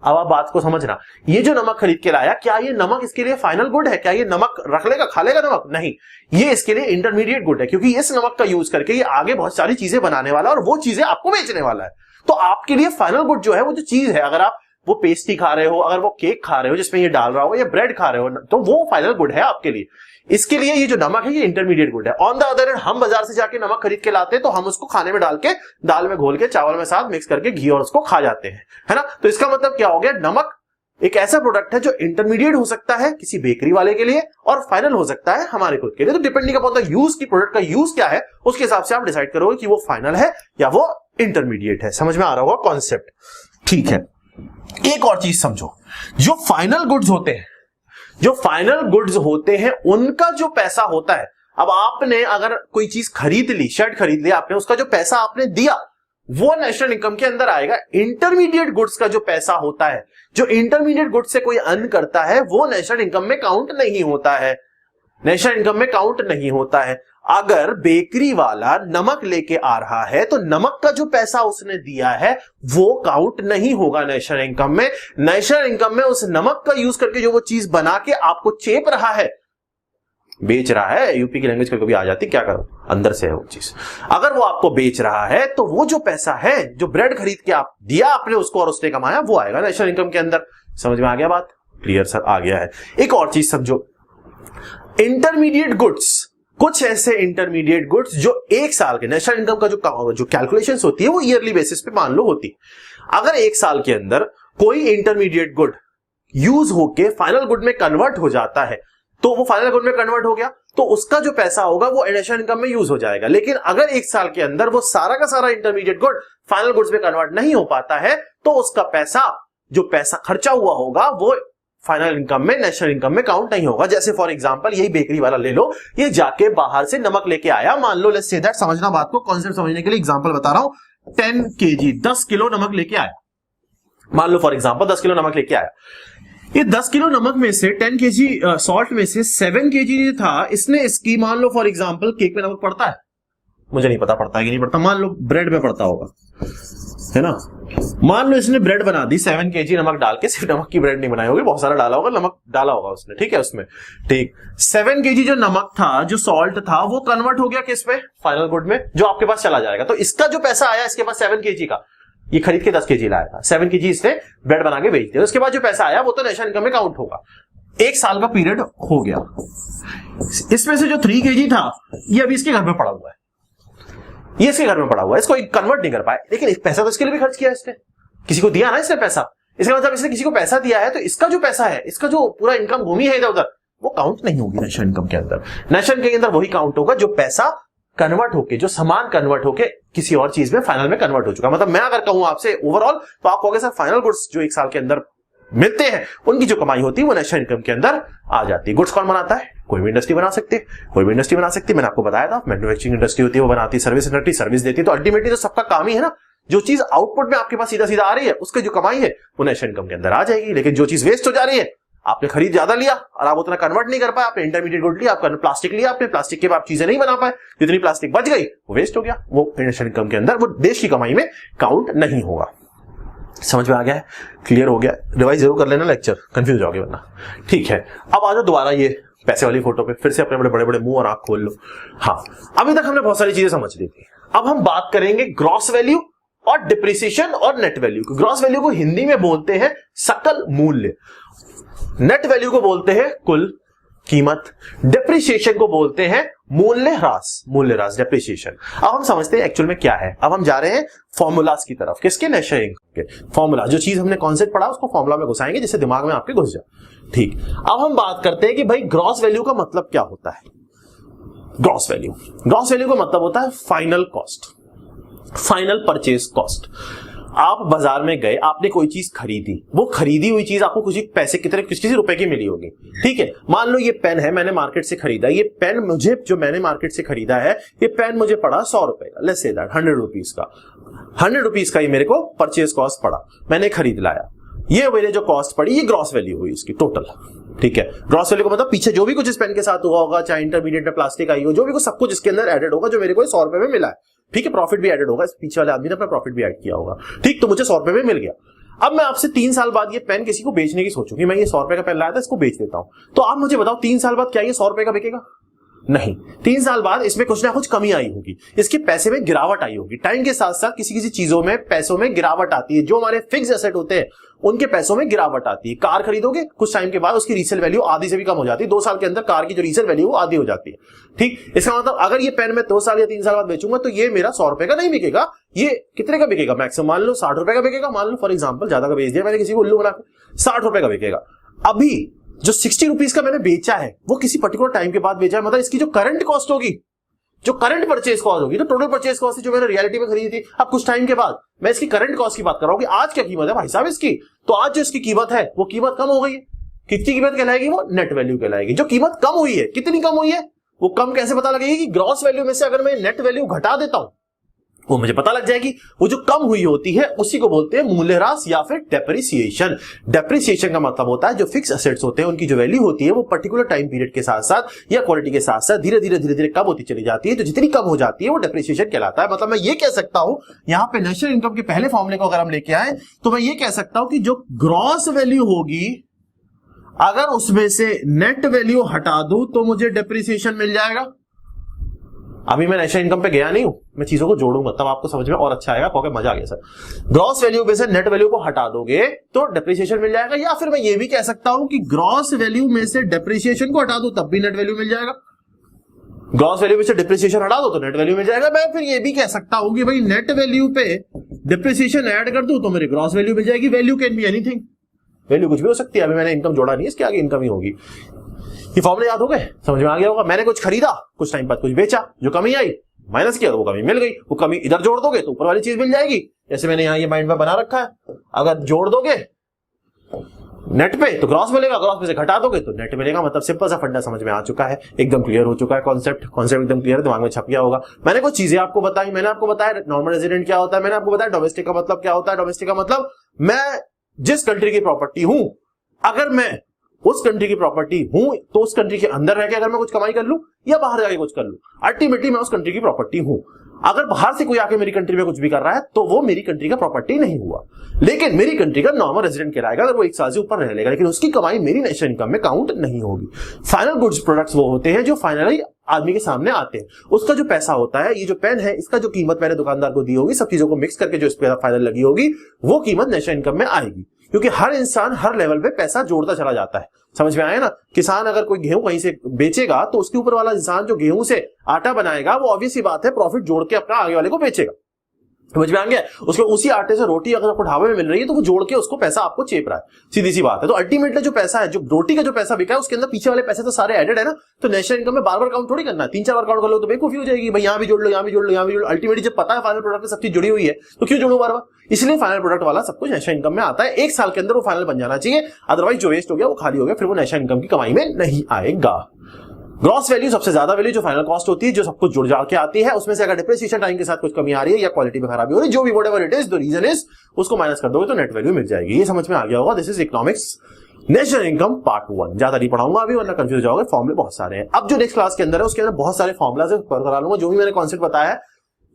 अब आप बात को समझना, ये जो नमक खरीद के लाया, क्या ये नमक इसके लिए फाइनल गुड है? क्या ये नमक रख लेगा, खा लेगा नमक? नहीं, ये इसके लिए इंटरमीडिएट गुड है, क्योंकि इस नमक का यूज करके ये आगे बहुत सारी चीजें बनाने वाला है और वो चीजें आपको बेचने वाला है। तो आपके लिए फाइनल गुड जो है वो जो चीज है, अगर आप वो पेस्ट्री खा रहे हो, अगर वो केक खा रहे हो जिसमें ये डाल रहा हो, या ब्रेड खा रहे हो, तो वो फाइनल गुड है आपके लिए। इसके लिए ये जो नमक है ये इंटरमीडिएट गुड है। ऑन द अदर हैंड हम बाजार से जाके नमक खरीद के लाते हैं, तो हम उसको खाने में डाल के, दाल में घोल के, चावल में साथ मिक्स करके घी और उसको खा जाते हैं, है ना। तो इसका मतलब क्या हो गया, नमक एक ऐसा प्रोडक्ट है जो इंटरमीडिएट हो सकता है किसी बेकरी वाले के लिए और फाइनल हो सकता है हमारे खुद के लिए। तो डिपेंडिंग अपॉन द यूज की प्रोडक्ट का यूज क्या है, उसके हिसाब से आप डिसाइड करोगे कि वो फाइनल है या वो इंटरमीडिएट है। समझ में आ रहा होगा कॉन्सेप्ट? ठीक है, एक और चीज समझो, जो फाइनल गुड्स होते हैं उनका जो पैसा होता है, अब आपने अगर कोई चीज खरीद ली, शर्ट खरीद ली आपने, उसका जो पैसा आपने दिया वो नेशनल इनकम के अंदर आएगा। इंटरमीडिएट गुड्स का जो पैसा होता है, जो इंटरमीडिएट गुड्स से कोई अर्न करता है, वो नेशनल इनकम में काउंट नहीं होता है, नेशनल इनकम में काउंट नहीं होता है। अगर बेकरी वाला नमक लेके आ रहा है तो नमक का जो पैसा उसने दिया है वो काउंट नहीं होगा नेशनल इनकम में। नेशनल इनकम में उस नमक का यूज करके जो वो चीज बना के आपको चेप रहा है, बेच रहा है, यूपी की लैंग्वेज कभी आ जाती, क्या करो, अंदर से है वो चीज। अगर वो आपको बेच रहा है तो वो जो पैसा है, जो ब्रेड खरीद के आप दिया आपने उसको और उसने कमाया, वो आएगा नेशनल इनकम के अंदर। समझ में आ गया बात? क्लियर सर, आ गया है। एक और चीज समझो, इंटरमीडिएट गुड्स, कुछ ऐसे इंटरमीडिएट गुड्स जो एक साल के नेशनल इनकम का जो कैलकुलेशन होती है वो ईयरली बेसिस पे मान लो होती है। अगर एक साल के अंदर कोई इंटरमीडिएट गुड यूज होके फाइनल गुड में कन्वर्ट हो जाता है, तो वो फाइनल गुड में कन्वर्ट हो गया तो उसका जो पैसा होगा वो नेशनल इनकम में यूज हो जाएगा। लेकिन अगर एक साल के अंदर वो सारा का सारा इंटरमीडिएट गुड फाइनल गुड्स में कन्वर्ट नहीं हो पाता है, तो उसका पैसा, जो पैसा खर्चा हुआ होगा, वो फाइनल इनकम में, नेशनल इनकम में काउंट नहीं होगा। जैसे फॉर एग्जांपल यही बेकरी वाला ले लो, ये जाके बाहर से नमक लेके आया, मान लो, लेट्स से दैट, समझना बात को, कॉन्सेप्ट समझने के लिए एग्जांपल बता रहा हूं, 10 kg 10 किलो नमक लेके आया, मान लो फॉर एग्जांपल 10 किलो नमक लेके आया। ये 10 किलो नमक में से 10 kg सॉल्ट में से 7 kg था, इसने इसकी, मान लो फॉर एग्जांपल, केक में नमक पड़ता है, मुझे नहीं पता पड़ता है कि नहीं पड़ता, मान लो ब्रेड में पड़ता होगा, है ना, मान लो इसने ब्रेड बना दी 7 kg नमक डाल के, सिर्फ नमक की ब्रेड नहीं बनाई होगी, बहुत सारा डाला होगा, नमक डाला होगा उसने, ठीक है, उसमें, ठीक, 7 kg जो नमक था, जो सॉल्ट था, वो कन्वर्ट हो गया किस पे, फाइनल गुड में, जो आपके पास चला जाएगा। तो इसका जो पैसा आया इसके पास 7 kg का, ये खरीद के 10 kg लाया था, 7 kg इसने ब्रेड बना के बेच दिया, उसके बाद जो पैसा आया वो तो नेशनल इनकम में काउंट होगा। एक साल का पीरियड हो गया, इसमें से जो 3 kg था ये अभी इसके घर में पड़ा हुआ है, ये इसके घर में पड़ा हुआ है, इसको कन्वर्ट नहीं कर पाए, लेकिन पैसा तो इसके लिए भी खर्च किया इसने, किसी को दिया ना इसने पैसा, इसका मतलब इसने किसी को पैसा दिया है, तो इसका जो पैसा है, इसका जो पूरा इनकम घूमी है इधर उधर, वो काउंट नहीं होगी नेशनल इनकम के अंदर। नेशनल इनकम के अंदर वही काउंट होगा जो पैसा कन्वर्ट होके, जो सामान कन्वर्ट होके किसी और चीज में फाइनल में कन्वर्ट हो चुका। मतलब मैं अगर कहूं आपसे ओवरऑल, तो आप कहोगे सर फाइनल गुड्स जो एक साल के अंदर मिलते हैं उनकी जो कमाई होती है वो नेशनल इनकम के अंदर आ जाती है। गुड्स कौन बनाता है? कोई भी इंडस्ट्री बना सकती है, कोई भी इंडस्ट्री बना सकती है, मैंने आपको बताया था, मैन्युफैक्चरिंग इंडस्ट्री होती है वो बनाती है, सर्विस इंडस्ट्री सर्विस देती है, तो अल्टीमेटली तो सबका काम ही है ना, जो चीज आउटपुट में आपके पास सीधा सीधा आ रही है उसकी जो कमाई है वो नेशनल इनकम के अंदर आ जाएगी। लेकिन जो चीज वेस्ट हो जा रही है, आपने खरीद ज्यादा लिया और आप उतना कन्वर्ट नहीं कर पाए, आपने इंटरमीडिएट गुड लिया, आपने प्लास्टिक लिया, आपने प्लास्टिक के बाद चीजें नहीं बना पाए, जितनी प्लास्टिक बच गई वो वेस्ट हो गया, वो नेशनल इनकम के अंदर, वो देश की कमाई में काउंट नहीं होगा। समझ में आ गया है? क्लियर हो गया? रिवाइज जरूर कर लेना लेक्चर, कंफ्यूज हो जाओगे वरना। ठीक है, अब आ जाओ दोबारा ये पैसे वाली फोटो पे, फिर से अपने बड़े बड़े मुंह और आंख खोल लो। हाँ, अभी तक हमने बहुत सारी चीजें समझ ली थी, अब हम बात करेंगे ग्रॉस वैल्यू और डिप्रिसिएशन और नेट वैल्यू की। ग्रॉस वैल्यू को हिंदी में बोलते हैं सकल मूल्य, नेट वैल्यू को बोलते हैं कुल कीमत, डिप्रिसिएशन को बोलते हैं मूल्यह्रास डिप्रिसिएशन। अब हम समझते हैं एक्चुअल में क्या है। अब हम जा रहे हैं फॉर्मूलाज की तरफ, किसके? नेशनल इनकम के फॉर्मूला, जो चीज हमने कॉन्सेप्ट पढ़ा उसको फॉर्मूला में घुसाएंगे जिससे दिमाग में आपके घुस जाए। ठीक, अब हम बात करते हैं कि भाई ग्रॉस वैल्यू का मतलब क्या होता है। ग्रॉस वैल्यू का मतलब होता है final cost, final purchase cost. आप बाजार में गए, आपने कोई चीज खरीदी, वो खरीदी हुई चीज आपको कुछ पैसे कितने किसी रुपए की मिली होगी, ठीक है। मान लो ये पेन है, मैंने मार्केट से खरीदा, ये पेन मुझे, जो मैंने मार्केट से खरीदा है, ये पेन मुझे पड़ा 100 रुपए का, लेट्स से दैट 100 रुपीज का, 100 रुपीज का ये मेरे को परचेज कॉस्ट पड़ा, मैंने खरीद लाया, ये मेरे जो कॉस्ट पड़ी ये ग्रॉस वैल्यू हुई इसकी टोटल। ठीक है, ग्रॉस वैल्यू का मतलब पीछे जो भी कुछ इस पेन के साथ हुआ होगा, चाहे इंटरमीडिएट में प्लास्टिक आई हो, जो भी कुछ सब कुछ इसके अंदर एडेड होगा, जो मेरे को 100 रुपए में मिला है। ठीक है, प्रॉफिट भी एडेड होगा, इस पीछे वाले आदमी ने अपना प्रॉफिट भी ऐड किया होगा। ठीक, तो मुझे 100 रुपए में मिल गया। अब मैं आपसे 3 साल बाद ये पेन किसी को बेचने की सोचूं कि मैं ये 100 रुपए का पेन लाया था, इसको बेच देता हूं, तो आप मुझे बताओ 3 साल बाद क्या ये 100 रुपए का बिकेगा? नहीं, 3 साल बाद इसमें कुछ ना कुछ कमी आई होगी, इसके पैसे में गिरावट आई होगी। टाइम के साथ साथ किसी किसी चीजों में पैसों में गिरावट आती है, जो हमारे फिक्स एसेट होते हैं उनके पैसों में गिरावट आती है। कार खरीदोगे, कुछ टाइम के बाद उसकी रीसेल वैल्यू आधी से भी कम हो जाती है, 2 साल के अंदर कार की जो रीसेल वैल्यू वो आधी हो जाती है। ठीक, इसका मतलब अगर ये पेन मैं 2 साल या 3 साल बाद बेचूंगा तो ये मेरा 100 रुपए का नहीं बिकेगा, ये कितने का बिकेगा? मैक्सिमम मान लो 60 रुपए का बिकेगा, मान लो फॉर एग्जाम्पल, ज्यादा का बेच दिया मैंने किसी को उल्लू बना के, 60 रुपए का बिकेगा। अभी जो 60 रुपीज का मैंने बेचा है वो किसी पर्टिकुलर टाइम के बाद बेचा है, मतलब इसकी जो करंट कॉस्ट होगी, जो करंट परचेज कॉस्ट होगी, तो टोटल परचेज कॉस्ट जो मैंने रियलिटी में खरीदी थी, अब कुछ टाइम के बाद मैं इसकी करंट कॉस्ट की बात कर रहा हूं कि आज क्या कीमत है भाई साहब इसकी, तो आज जो इसकी कीमत है वो कीमत कम हो गई है। कितनी कीमत कहलाएगी? वो नेट वैल्यू कहलाएगी। जो कीमत कम हुई है, कितनी कम हुई है वो कम कैसे पता लगेगी? कि ग्रॉस वैल्यू में से अगर मैं नेट वैल्यू घटा देता हूं वो मुझे पता लग जाएगी। वो जो कम हुई होती है उसी को बोलते हैं मूल्यह्रास या फिर डेप्रिसिएशन। डेप्रिसिएशन का मतलब होता है जो फिक्स एसेट्स होते हैं उनकी जो वैल्यू होती है वो पर्टिकुलर टाइम पीरियड के साथ साथ या क्वालिटी के साथ साथ धीरे धीरे कम होती चली जाती है। तो जितनी कम हो जाती है वो डेप्रिसिएशन कहलाता है। मतलब मैं ये कह सकता हूं, यहां पे नेशनल इनकम के पहले फॉर्मूले को अगर हम लेके आए तो मैं ये कह सकता हूं कि जो ग्रॉस वैल्यू होगी अगर उसमें से नेट वैल्यू हटा दूं तो मुझे डेप्रिसिएशन मिल जाएगा। अभी मैं नेशनल इनकम पे गया नहीं हूं, मैं चीजों को जोड़ूंगा तब आपको समझ में और अच्छा आएगा। क्योंकि मजा आ गया सर, ग्रॉस वैल्यू में से नेट वैल्यू को हटा दोगे तो डेप्रिसिएशन मिल जाएगा, या फिर मैं ये भी कह सकता हूं कि ग्रॉस वैल्यू में से डेप्रिसिएशन को हटा दो तब भी नेट वैल्यू मिल जाएगा। ग्रॉस वैल्यू में से डिप्रिसिएशन हटा दो तो नेट वैल्यू मिल जाएगा। मैं फिर ये भी कह सकता हूं कि भाई नेट वैल्यू पे डिप्रिसिएशन ऐड कर दूं तो मेरी ग्रॉस वैल्यू मिल जाएगी। Value can be anything, value कुछ भी हो सकती है। अभी मैंने इनकम जोड़ा नहीं है, इसके आगे इनकम ही होगी। ये फॉर्मूले याद हो गए, समझ में आ गया होगा। मैंने कुछ खरीदा, कुछ टाइम बाद कुछ बेचा, जो कमी आई माइनस किया तो वो कमी मिल गई। वो कमी इधर जोड़ दोगे तो ऊपर वाली चीज मिल जाएगी। जैसे मैंने यहाँ ये माइंड में बना रखा है, अगर जोड़ दोगे नेट पे तो ग्रॉस मिलेगा, ग्रॉस में से घटा दोगे तो नेट मिलेगा। मतलब सिंपल सा फंडा समझ में आ चुका है, एकदम क्लियर हो चुका है। कॉन्सेप्ट एकदम क्लियर दिमाग में छप गया होगा। मैंने कुछ चीजें आपको बताई, मैंने आपको बताया नॉर्मल रेजिडेंट क्या होता है, मैंने आपको बताया डोमेस्टिक का मतलब क्या होता है। डोमेस्टिक का मतलब मैं जिस कंट्री की प्रॉपर्टी हूं, अगर मैं उस कंट्री की प्रॉपर्टी हूं तो उस कंट्री के अंदर रह के अगर मैं कुछ कमाई कर लूं या बाहर जाके कुछ कर लूं, अल्टीमेटली मैं उस कंट्री की प्रॉपर्टी हूं। अगर बाहर से कोई आके मेरी कंट्री में कुछ भी कर रहा है तो वो मेरी कंट्री का प्रॉपर्टी नहीं हुआ, लेकिन मेरी कंट्री का नॉर्मल रेजिडेंट कहलाएगा अगर वो 1 साल से ऊपर रह लेगा, लेकिन उसकी कमाई मेरी नेशनल इनकम में काउंट नहीं होगी। फाइनल गुड्स प्रोडक्ट्स वो होते हैं जो फाइनली आदमी के सामने आते हैं। उसका जो पैसा होता है, ये जो पेन है, इसका जो कीमत मैंने दुकानदार को दी होगी, सब चीजों को मिक्स करके जो इस पे फाइनल लगी होगी, वो कीमत नेशनल इनकम में आएगी। क्योंकि हर इंसान हर लेवल पे पैसा जोड़ता चला जाता है। समझ में आया ना। किसान अगर कोई गेहूं कहीं से बेचेगा तो उसके ऊपर वाला इंसान जो गेहूं से आटा बनाएगा वो ऑब्वियस सी बात है प्रॉफिट जोड़ के अपना आगे वाले को बेचेगा। समझ में आ गया। उसको उसी आटे से रोटी अगर आपको ढाबे में मिल रही है तो वो जोड़ के उसको पैसा आपको चेप रहा है, सीधी सी बात है। तो अल्टीमेटली जो पैसा है, जो रोटी का जो पैसा बिका है, उसके अंदर पीछे वाले पैसे तो सारे एडेड है ना। तो नेशनल इनकम में बार बार काउंट थोड़ी करना है, 3-4 बार काउंट कर लो तो बेवकूफी हो जाएगी। भाई यहाँ भी जोड़ लो, यहाँ भी जोड़ लो, यहाँ भी जोड़ लो। अल्टीमेटली जब पता है फाइनल प्रोडक्ट में सब चीज जुड़ी हुई है तो क्यों जोड़ू बार बार। इसलिए फाइनल प्रोडक्ट वाला सब कुछ नेशनल इनकम में आता है। 1 साल के अंदर वो फाइनल बन जाना चाहिए, अदरवाइज जो वेस्ट हो गया वो खाली हो गया, फिर वो नेशनल इनकम की कमाई में नहीं आएगा। ग्रॉस वैल्यू सबसे ज्यादा वैल्यू जो फाइनल कॉस्ट होती है, जो सब कुछ जुड़ जाड़ के आती है, उसमें से अगर डिप्रिसिएशन टाइम के साथ कुछ कमी आ रही है या क्वालिटी में खराबी हो रही है, जो भी whatever it is, the reason is, उसको माइनस कर दोगे तो नेट वैल्यू मिल जाएगी। ये समझ में आ गया होगा। This is economics national income part 1। ज्यादा नहीं पढ़ाऊंगा अभी वरना कंफ्यूज हो जाओगे, फॉर्मूले बहुत सारे हैं। अब जो नेक्स्ट क्लास के अंदर है उसके अंदर बहुत सारे फॉर्मुलाज करा लूंगा। जो भी मैंने कॉन्सेप्ट बताया है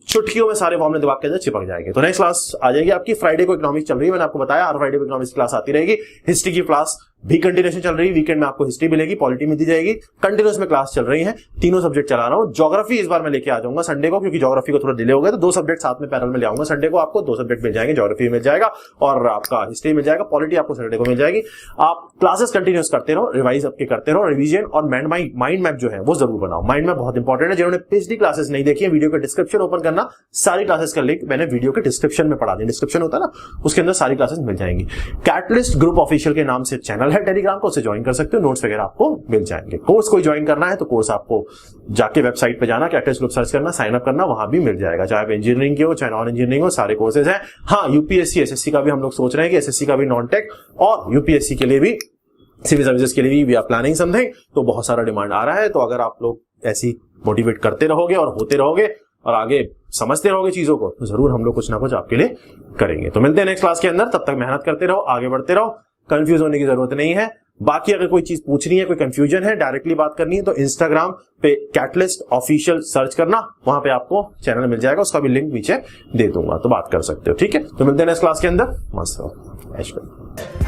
चुटकियों में सारे फॉर्मुले दिमाग के अंदर चिपक जाएंगे। तो नेक्स्ट क्लास आ जाएगी आपकी फ्राइडे को इकोनॉमिक्स चल रही है, मैंने आपको बताया हर फ्राइडे को इकोनॉमिक्स क्लास आती रहेगी। हिस्ट्री की क्लास भी कंटिन्यूएशन चल रही है, वीकेंड में आपको हिस्ट्री मिलेगी, पॉलिटी में दी जाएगी। कंटिन्यूअस में क्लास चल रही है, तीनों सब्जेक्ट चला रहा हूं। ज्योग्राफी इस बार मैं लेके आ जाऊंगा संडे को, क्योंकि ज्योग्राफी को थोड़ा डिले हो गया तो 2 सब्जेक्ट साथ में पैरेलल में ले आऊंगा संडे को। आपको 2 सब्जेक्ट मिल जाएंगे, ज्योग्राफी मिल जाएगा और आपका हिस्ट्री मिल जाएगा, पॉलिटी आपको सैटरडे को मिल जाएगी। आप क्लासेस कंटिन्यूअस करते रहो, रिवाइज आपके करते रहो, रिवीजन और माइंड मैप जो है वो जरूर बनाओ। माइंड मैप बहुत इंपॉर्टेंट है। जिन्होंने पिछली क्लासेस नहीं देखी है, वीडियो का डिस्क्रिप्शन ओपन करना, सारी क्लासेस का लिंक मैंने वीडियो के डिस्क्रिप्शन में पढ़ा दी। डिस्क्रिप्शन होता है ना, उसके अंदर सारी क्लासेस मिल जाएंगी। कैटलिस्ट ग्रुप ऑफिशियल के नाम से चैनल है टेलीग्राम को, उसे ज्वाइन कर सकते हो, नोट्स वगैरह आपको मिल जाएंगे। कोर्स कोई ज्वाइन करना है तो कोर्स आपको जाके वेबसाइट पे जाना, कैटलिस्ट ग्रुप सर्च करना, साइन अप करना, वहां भी मिल जाएगा। चाहे इंजीनियरिंग की हो चाहे नॉन इंजीनियरिंग हो, सारे कोर्सेज हैं। हाँ, यूपीएससी एसएससी का भी हम लोग सोच रहे हैं कि एसएससी का भी नॉन टेक और यूपीएससी के लिए भी, सिविल सर्विसेज के लिए भी वी आर प्लानिंग समथिंग। तो बहुत सारा डिमांड आ रहा है। तो अगर आप लोग ऐसी मोटिवेट करते रहोगे और होते रहोगे और आगे समझते रहोगे चीजों को, तो जरूर हम लोग कुछ ना कुछ आपके लिए करेंगे। तो मिलते हैं नेक्स्ट क्लास के अंदर, तब तक मेहनत करते रहो, आगे बढ़ते रहो, कंफ्यूज होने की जरूरत नहीं है। बाकी अगर कोई चीज पूछनी है, कोई कंफ्यूजन है, डायरेक्टली बात करनी है तो इंस्टाग्राम पे कैटलिस्ट ऑफिशियल सर्च करना, वहां पे आपको चैनल मिल जाएगा, उसका भी लिंक नीचे दे दूंगा, तो बात कर सकते हो। ठीक है, तो मिलते हैं नेक्स्ट क्लास के अंदर। मस्त रहो।